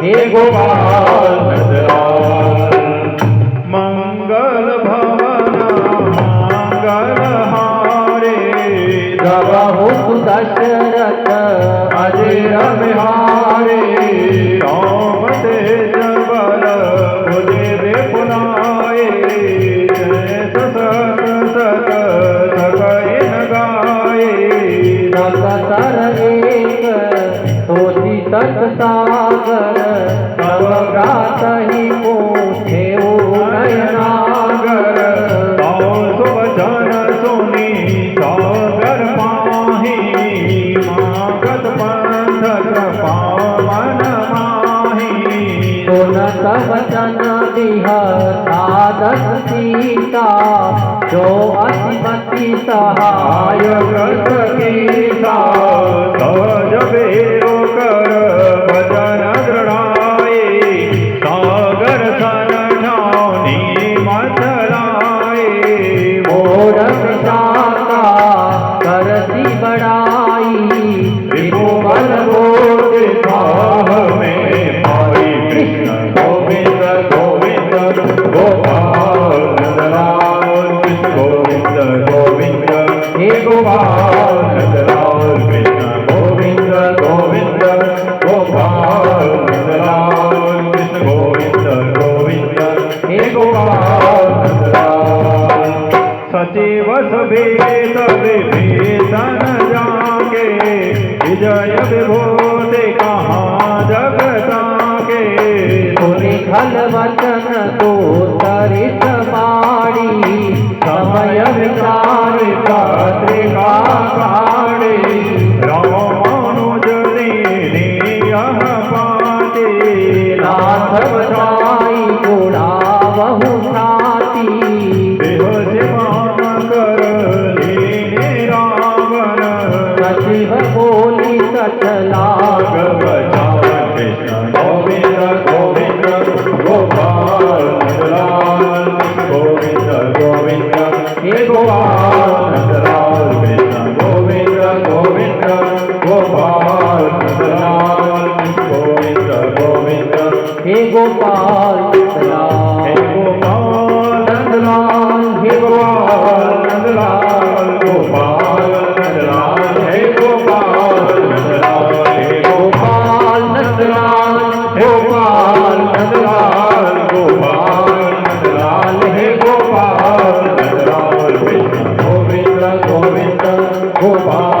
हे गोपाल नंदलाल मंगल भवन मंगल हारे गवहु दशरथ अजिर बिहारे राम तेज बल देवे पुनाए सत सत सकय गाए सतर एक सोची सत सागर तब गातहि पूछे नयनागर सुवचन सुनी सागर माही मागत पंथ पावन माही सुन वचन दिह सादस सीता जो अतिमति सहाय गीता सहज बेरो कर भजन दृढ़ाए सागर सन ठानी मथलाए मोर पिता करती बड़ाई विपुल बोध में पाई कृष्ण गोविंद गोविंद गोपाल नंदलाल कृष्ण गोविंद गोविंद हे गोपाल नंदलाल कृष्ण गोविंद गोविंद गोपाल नंदलाल कृष्ण गोविंद गोविंद हे गोपाल नंदलाल सचिव सभेद विभीषण जाके विजय विभूति कहाँ जगता के सुनि खल वचन तो तरित पाड़ी समय विचार पत्रिका काढ़ी रामानुज यह पाते नाथ बचाई गुणावहु छाती बेहोश मान कर लेने रावण सचिव बोली सच लाग बचावन कृष्ण गोविंद गोविंद गोपाल नंदलाल गोविंद गोविंद हे गोपाल नंदलाल कृष्ण गोविंद गोविंद गोपाल नंदलाल गोविंद गोविंद हे गोपाल नंदलाल हे गोपाल नंदलाल हे गोपाल नंदलाल गोपाल नंदलाल हे गोपाल नंदलाल हे गोपाल नंदलाल गोपाल नंदलाल गोपाल नंदलाल हे गोपाल नंदलाल कृष्ण गोविंद गोविंद गोपाल